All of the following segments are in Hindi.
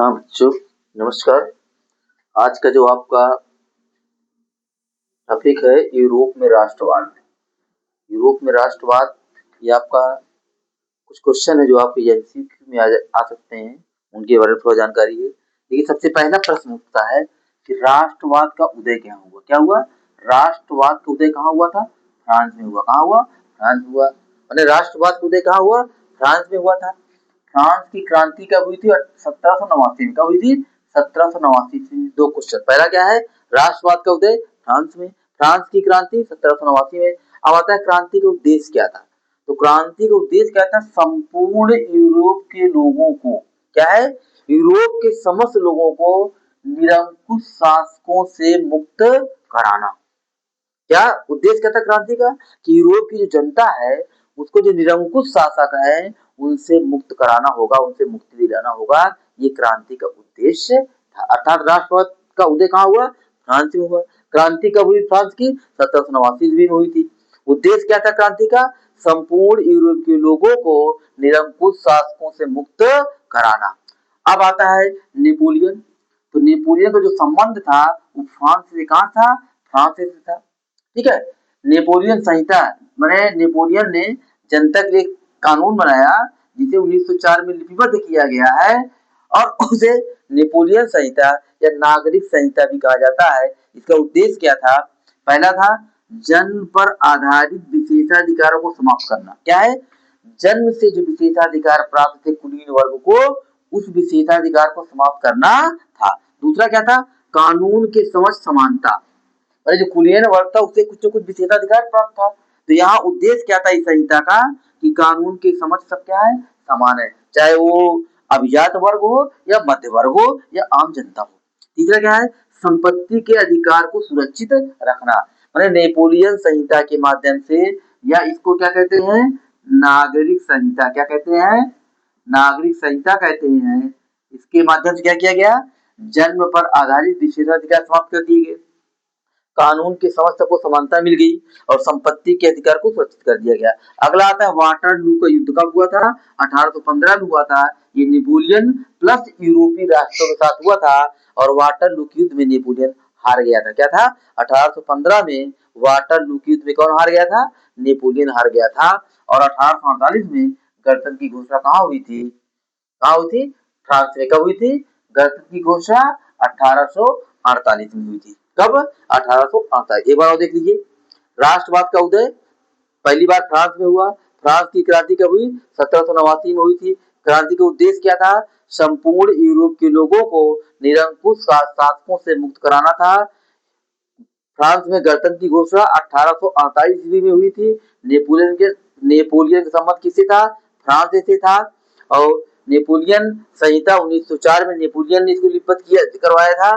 हाँ बच्चों, नमस्कार। आज का जो आपका टॉपिक है यूरोप में राष्ट्रवाद। यूरोप में राष्ट्रवाद, ये आपका कुछ क्वेश्चन है जो आपके एमसीक्यू में आ सकते हैं, उनके बारे में थोड़ा जानकारी है। लेकिन सबसे पहला प्रश्न उठता है कि राष्ट्रवाद का उदय क्या हुआ? क्या हुआ? राष्ट्रवाद का उदय कहाँ हुआ था? फ्रांस में हुआ। कहाँ हुआ? फ्रांस में हुआ। मैंने राष्ट्रवाद का उदय कहाँ हुआ? फ्रांस में हुआ था। फ्रांस की क्रांति कब हुई थी? 1789 में। कब हुई थी? 1789 में। दो क्वेश्चन। पहला क्या है? राष्ट्रवाद का उदय फ्रांस में। फ्रांस की क्रांति 1789 में। अब आता है क्रांति का उद्देश्य क्या था? तो क्रांति का उद्देश्य क्या था? संपूर्ण यूरोप के लोगों को, क्या है? यूरोप के समस्त लोगों को निरंकुश शासकों से मुक्त कराना। क्या उद्देश्य क्या था क्रांति का? कि यूरोप की जो जनता है उसको जो निरंकुश शासक है उनसे मुक्त कराना होगा, उनसे मुक्ति दिलाना होगा। ये क्रांति का उद्देश्य था। अर्थात राष्ट्रवाद का उदय कहाँ हुआ? फ्रांस में हुआ। क्रांति कब हुई फ्रांस की? 1789 ईस्वी में हुई थी। उद्देश्य क्या था क्रांति का? संपूर्ण यूरोप के लोगों को निरंकुश शासकों से मुक्त कराना। अब आता है नेपोलियन। तो नेपोलियन का जो संबंध था वो फ्रांस से कहाँ था? फ्रांस से था। ठीक है। नेपोलियन संहिता, मैंने नेपोलियन ने जनता के लिए कानून बनाया जिसे 1904 में लिपिबद्ध किया गया है और उसे नेपोलियन संहिता या नागरिक संहिता भी कहा जाता है। इसका उद्देश्य क्या था? पहला था जन्म पर आधारित विशेषाधिकारों को समाप्त करना। क्या है? जन्म से जो विशेषाधिकार प्राप्त थे कुलीन वर्ग को, उस विशेषाधिकार को समाप्त करना था। दूसरा क्या था? कानून के समक्ष समानता। जो कुलीन वर्ग था उसे कुछ न कुछ विशेषाधिकार प्राप्त था। तो यहाँ उद्देश्य क्या था इस संहिता का? कि कानून के समक्ष सब क्या है? समान है, चाहे वो अभिजात वर्ग हो या मध्य वर्ग हो या आम जनता हो। तीसरा क्या है? संपत्ति के अधिकार को सुरक्षित रखना। मैंने नेपोलियन संहिता के माध्यम से, या इसको क्या कहते हैं? नागरिक संहिता। क्या कहते हैं? नागरिक संहिता कहते हैं। इसके माध्यम से क्या किया गया? जन्म पर आधारित विशेषाधिकार समाप्त कर दिए गए, कानून के समस्त को समानता मिल गई और संपत्ति के अधिकार को सुरक्षित कर दिया गया। अगला आता है वाटरलू का युद्ध। कब हुआ था? 1815 में हुआ था। ये नेपोलियन प्लस यूरोपीय राष्ट्रों के साथ हुआ था और वाटरलू के युद्ध में नेपोलियन हार गया था। क्या था? 1815 में वाटरलू के युद्ध में कौन हार गया था? नेपोलियन हार गया था। और 1848 में गणतंत्र की घोषणा कहाँ हुई थी? कहाँ हुई थी? फ्रांस में। कब हुई थी गणतंत्र की घोषणा? 1848 में हुई थी। कब? 1848। एक बार और देख लीजिए। राष्ट्रवाद का उदय पहली बार फ्रांस में हुआ। फ्रांस की क्रांति कब हुई? 1789 में हुई थी। क्रांति का उद्देश्य क्या था? संपूर्ण यूरोप के लोगों को निरंकुश शासकों से मुक्त कराना था। फ्रांस में गणतंत्र की घोषणा 1848 ईस्वी में हुई थी। नेपोलियन का संबंध किससे था? फ्रांस से था। और नेपोलियन संहिता 1904 में नेपोलियन ने इसको लिपिबद्ध किया करवाया था।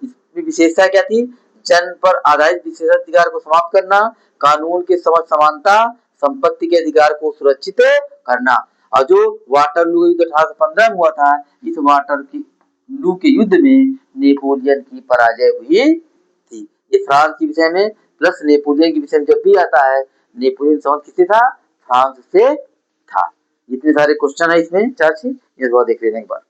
इसमें विशेषता क्या थी? जन्म पर आधारित विशेषाधिकार को समाप्त करना, कानून के समक्ष समानता, संपत्ति के अधिकार को सुरक्षित करना। और जो वाटरलू युद्ध 1815 में हुआ था, इस वाटरलू के युद्ध में नेपोलियन की पराजय हुई थी। ये फ्रांस के विषय में प्लस नेपोलियन के विषय में जब भी आता है, नेपोलियन संबंध किससे था? फ्रांस से था। इतने सारे क्वेश्चन है इसमें, चार से ये बात देख लेना एक बार।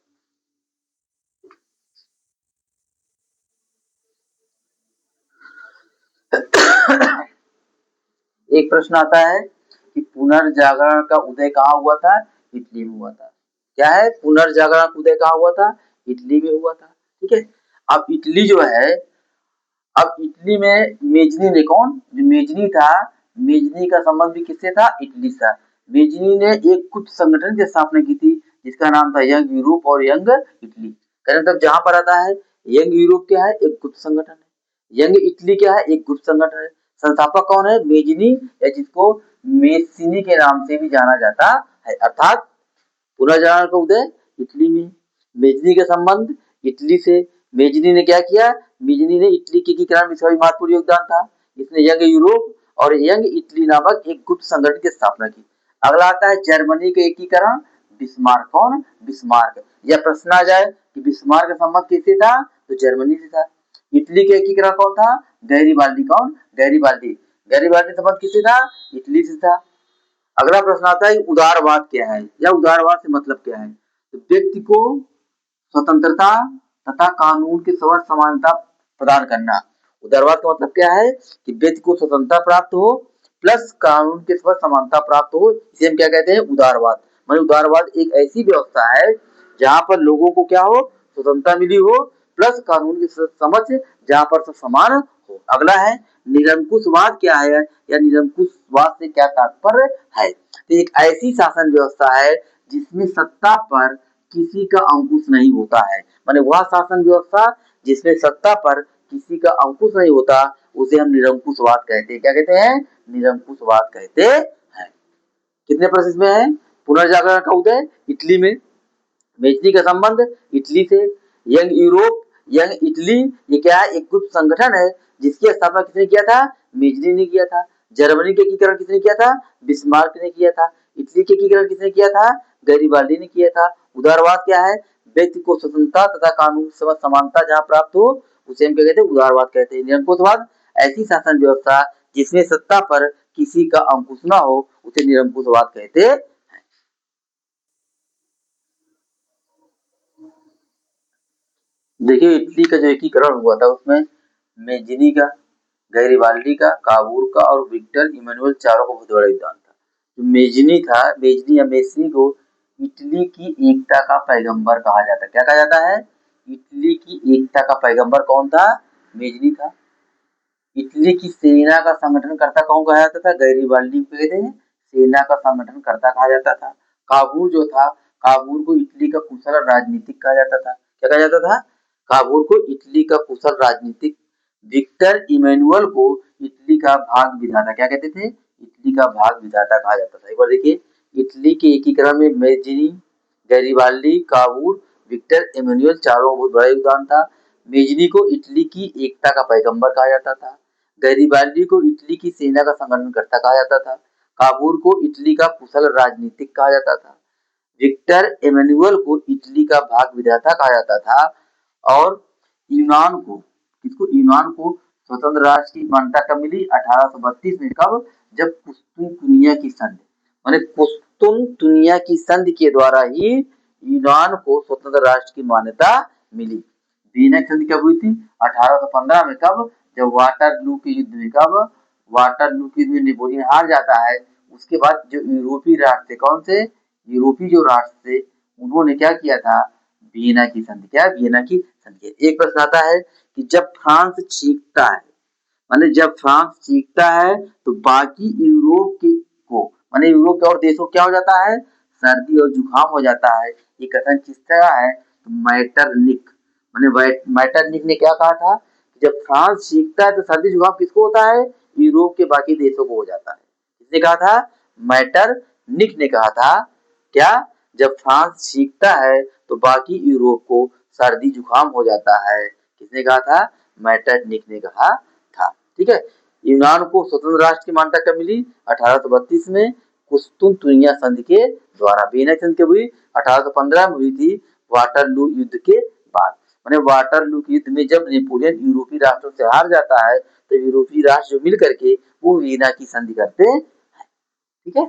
एक प्रश्न आता है कि पुनर्जागरण का उदय कहाँ हुआ था? इटली में हुआ था। क्या है? पुनर्जागरण का उदय कहाँ हुआ था? इटली में हुआ था। ठीक है। अब इटली जो है, अब इटली में मेजनी ने कौन? जो मेजनी था, मेजनी का संबंध भी किससे था? इटली से। मेजनी ने एक गुप्त संगठन की स्थापना की थी जिसका नाम था यंग यूरोप और यंग इटली। कहने मतलब जहां पर आता है यंग यूरोप क्या है? एक गुप्त संगठन है। यंग इटली क्या है? एक गुप्त संगठन है। संस्थापक कौन है? मेजनी, या जिसको मेसिनी के नाम से भी जाना जाता है। अर्थात पुनर्जागरण का उदय इटली में, मेजनी का संबंध इटली से। मेजनी ने क्या किया? मेजनी ने इटली के एकीकरण में इसका भी महत्वपूर्ण योगदान था। इसने यंग यूरोप और यंग इटली नामक एक गुप्त संगठन की स्थापना की। अगला आता है जर्मनी का एकीकरण। बिस्मार्क। कौन? बिस्मार्क। या प्रश्न आ जाए कि बिस्मार्क का संबंध किससे था? तो जर्मनी से था। इटली का एकीकरण कौन था? गैरीबाल्दी। कौन? गैरीबाल्दी। गैरीबाल्दी संबंध किससे था? इटली से था। अगला प्रश्न आता है उदारवाद क्या है, या उदारवाद से मतलब क्या है? तो व्यक्ति को स्वतंत्रता तथा कानून के समक्ष समानता प्रदान करना। उदारवाद का मतलब क्या है कि व्यक्ति को स्वतंत्रता प्राप्त हो प्लस कानून के समक्ष समानता प्राप्त हो, इसे हम क्या कहते हैं, उदारवाद। माने उदारवाद एक ऐसी व्यवस्था है जहां पर लोगों को क्या हो, स्वतंत्रता मिली हो प्लस कानून की समझ जहां पर सब समान हो। अगला है निरंकुशवाद क्या है या निरंकुशवाद से क्या तात्पर्य है। तो एक ऐसी शासन व्यवस्था है जिसमें सत्ता पर किसी का अंकुश नहीं होता है। माने वह शासन व्यवस्था जिसमें सत्ता पर किसी का अंकुश नहीं होता उसे हम निरंकुशवाद कहते हैं। क्या कहते हैं, निरंकुशवाद कहते हैं। कितने प्रश्न में है, पुनर्जागरण का उदय इटली में, मेजनी का संबंध इटली से, यंग यूरोप, यंग इटली, ये क्या है, एक गुप्त संगठन है जिसकी स्थापना किसने किया था, मेजनी ने किया था। जर्मनी के एकीकरण किसने किया था, बिस्मार्क ने किया था। इटली के एकीकरण किसने किया था, गैरिबाल्डी ने किया था। उदारवाद क्या है, व्यक्ति को स्वतंत्रता तथा कानून से समानता जहां प्राप्त हो उसे हम क्या कहते हैं, उदारवाद कहते हैं। निरंकुशवाद ऐसी शासन व्यवस्था जिसमें सत्ता पर किसी का अंकुश न हो उसे निरंकुशवाद कहते हैं। देखिए इटली का जो एकीकरण हुआ था उसमें मेजनी का, गैरिबाल्डी का, काबूर का और विक्टर इमानुएल चारों का बहुत बड़ा योगदान था। जो मेजनी था, मेजनी या मेसनी को इटली की एकता का पैगंबर कहा जाता है। क्या कहा जाता है, इटली की एकता का पैगंबर कौन था, मेजनी था। इटली की सेना का संगठन करता कौन कहा जाता था, गैरिबाल्डी को कहते हैं सेना का संगठन करता कहा जाता था। काबूल जो था, काबूल को इटली का कुशल राजनीतिक कहा जाता था। क्या कहा जाता था, काबूल को इटली का कुशल राजनीतिक। विक्टर इमैनुअल को इटली का भाग विधाता क्या कहते थे, इटली का भाग विधाता कहा जाता था। एक बार देखिए, इटली के एकीकरण में Mazzini, Garibaldi, Cavour, Victor Emmanuel चारों का बहुत बड़ा योगदान था। मेजनी को इटली की एकता का पैगंबर कहा जाता था। गैरिबाल्डी को इटली की सेना का संगठनकर्ता कहा जाता था। काबूल को इटली का कुशल राजनीतिक कहा जाता था। विक्टर इमैनुअल को इटली का भाग विधाता कहा जाता था। और यूनान को, किसको, यूनान को स्वतंत्र राष्ट्र की मान्यता कब मिली, 1832 में। कब, जब कुस्तुनतुनिया की संधि, माने कुस्तुनतुनिया की संधि के द्वारा ही यूनान को स्वतंत्र राष्ट्र की मान्यता मिली। वियना की संधि कब हुई थी, 1815 में। कब, जब वाटरलू के युद्ध में। कब, वाटरलू के युद्ध में नेपोलियन हार जाता है। उसके बाद जो यूरोपीय राष्ट्र थे, कौन से, यूरोपीय जो राष्ट्र थे, उन्होंने क्या किया था, वियना की संधि, क्या, वियना की संधि। एक प्रश्न आता है कि जब फ्रांस चीखता है, माने जब फ्रांस चीखता है तो बाकी यूरोप के को, माने यूरोप के और देशों क्या हो जाता है, सर्दी और जुकाम हो जाता है। ये कथन किस तरह है, तो मैटरनिक, माने मैटरनिक ने क्या कहा था, जब फ्रांस चीखता है तो सर्दी जुकाम किसको होता है, यूरोप के बाकी देशों को हो जाता है। किसने कहा था, मैटरनिक ने कहा था। क्या, जब फ्रांस चीखता है तो बाकी यूरोप को सर्दी जुकाम हो जाता है। किसने कहा था, मैटरनिक ने कहा था। ठीक है, यूनान को स्वतंत्र राष्ट्र की मान्यता कब मिली, 1832 में, कुस्तुनतुनिया संधि के द्वारा। वियना संधि कब हुई, 1815 में हुई थी, वाटरलू युद्ध के बाद। माने वाटरलू के युद्ध में जब नेपोलियन यूरोपीय राष्ट्रों से हार जाता है तो यूरोपीय राष्ट्र जो मिल करके वो वियना की संधि करते हैं। ठीक है।